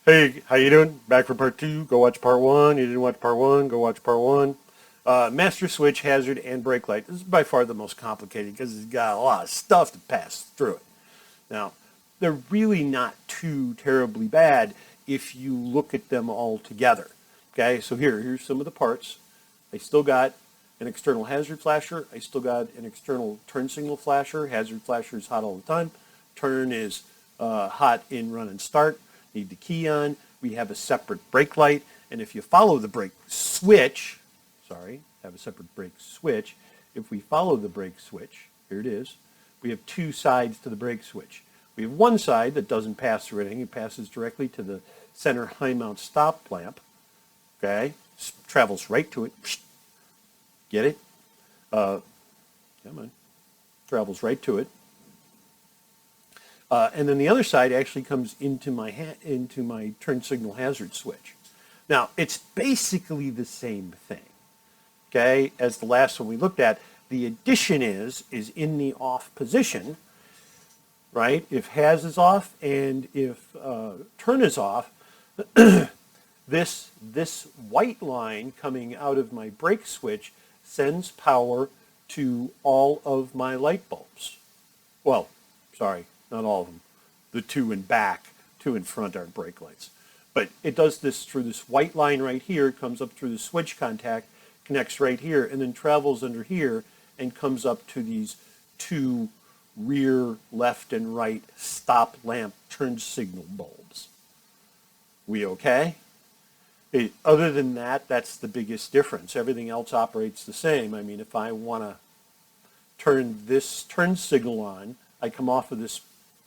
Hey, how you doing? Back for part two. Go watch part one. You didn't watch part one. Go watch part one. Master switch, hazard, and brake light. This is by far the most complicated because it's got a lot of stuff to pass through it. Now, they're really not too terribly bad if you look at them all together. Okay, so here's some of the parts. I still got an external hazard flasher. I still got an external turn signal flasher. Hazard flasher is hot all the time. Turn is hot in run and start. Need the key on. We have a separate brake light. And if you follow the brake switch, have a separate brake switch. If we follow the brake switch, here it is, we have two sides to the brake switch. We have one side that doesn't pass through anything. It passes directly to the center high mount stop lamp. Okay, travels right to it. Get it? Come on. Travels right to it. And then the other side actually comes into my turn signal hazard switch. Now, it's basically the same thing, okay, as the last one we looked at. The addition is in the off position, right? If haz is off and if turn is off, this white line coming out of my brake switch sends power to all of my light bulbs. Well, sorry, not all of them. The two in back, two in front are brake lights. But it does this through this white line right here, comes up through the switch contact, connects right here, and then travels under here and comes up to these two rear left and right stop lamp turn signal bulbs. We okay? Other than that, that's the biggest difference. Everything else operates the same. I mean, if I want to turn this turn signal on, I come off of this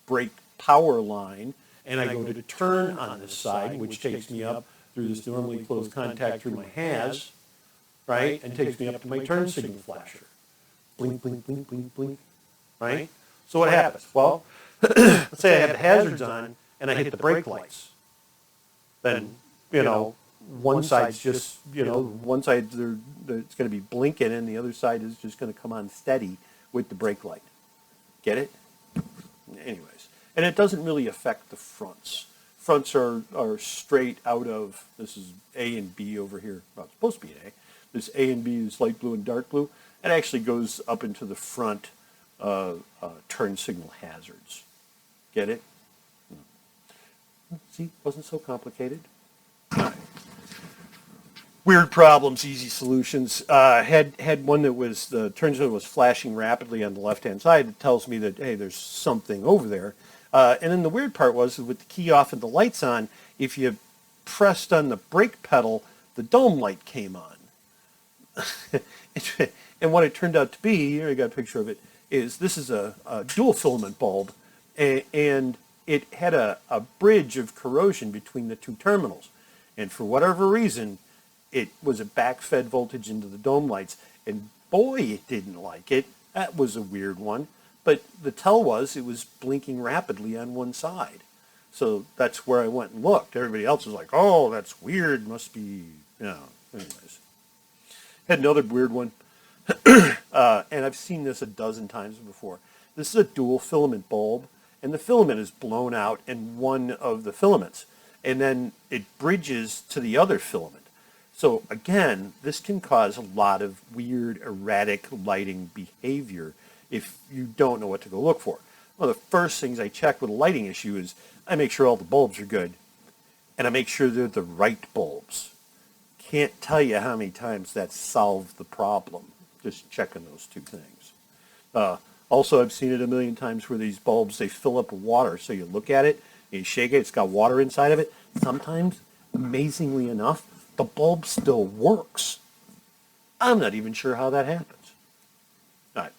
brake power line, and I go to turn on this side, which takes me up through this normally closed contact through my haz, right, and takes me up to my turn signal flasher. Blink, blink, blink, blink, blink, right? So what happens? Well, let's say I have the hazards on, and I hit the brake lights. Then, one side's just, one side it's going to be blinking, and the other side is just going to come on steady with the brake light. Get it? Anyways, and it doesn't really affect the fronts. Fronts are straight out of, this is A and B over here. Well, it's supposed to be an A. This A and B is light blue and dark blue. It actually goes up into the front turn signal hazards. Get it? See, wasn't so complicated. Weird problems, easy solutions. Had one that was, the turn signal was flashing rapidly on the left-hand side. It tells me that, hey, there's something over there. And then the weird part was, with the key off and the lights on, if you pressed on the brake pedal, the dome light came on. And what it turned out to be, here I got a picture of it, is this is a dual filament bulb, and it had a bridge of corrosion between the two terminals. And for whatever reason, it was a back-fed voltage into the dome lights, and boy, it didn't like it. That was a weird one. But the tell was it was blinking rapidly on one side. So that's where I went and looked. Everybody else was like, oh, that's weird. Must be, anyways. Had another weird one, and I've seen this a dozen times before. This is a dual filament bulb, and the filament is blown out in one of the filaments, and then it bridges to the other filament. So again, this can cause a lot of weird, erratic lighting behavior if you don't know what to go look for. One of the first things I check with a lighting issue is I make sure all the bulbs are good, and I make sure they're the right bulbs. Can't tell you how many times that solved the problem, just checking those two things. Also, I've seen it a million times where these bulbs, they fill up with water. So you look at it, you shake it, it's got water inside of it. Sometimes, amazingly enough, the bulb still works. I'm not even sure how that happens. All right.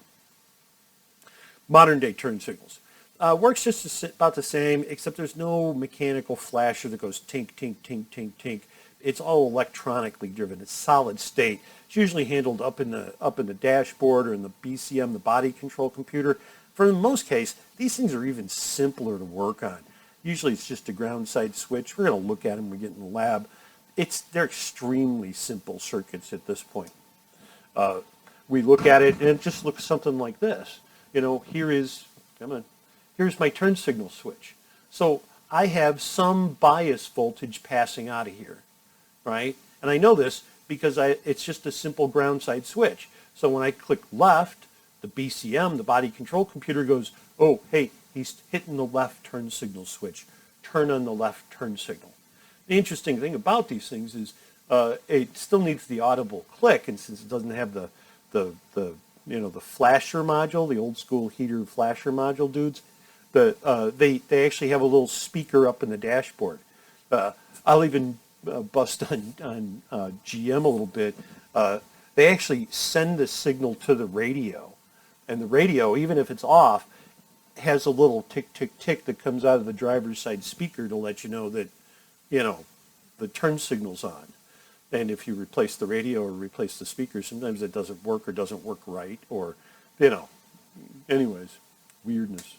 Modern day turn signals. Works just about the same, except there's no mechanical flasher that goes tink, tink, tink, tink, tink. It's all electronically driven. It's solid state. It's usually handled up in the dashboard or in the BCM, the body control computer. For the most case, these things are even simpler to work on. Usually it's just a ground side switch. We're going to look at them when we get in the lab. They're extremely simple circuits at this point. We look at it, and it just looks something like this. Here's my turn signal switch. So I have some bias voltage passing out of here, right? And I know this because it's just a simple ground side switch. So when I click left, the BCM, the body control computer goes, oh, hey, he's hitting the left turn signal switch. Turn on the left turn signal. The interesting thing about these things is it still needs the audible click, and since it doesn't have the the flasher module, the old school heater flasher module dudes, they actually have a little speaker up in the dashboard. I'll even bust on GM a little bit. They actually send the signal to the radio, and the radio, even if it's off, has a little tick tick tick that comes out of the driver's side speaker to let you know that the turn signal's on. And if you replace the radio or replace the speaker, sometimes it doesn't work or doesn't work right, or anyways, weirdness.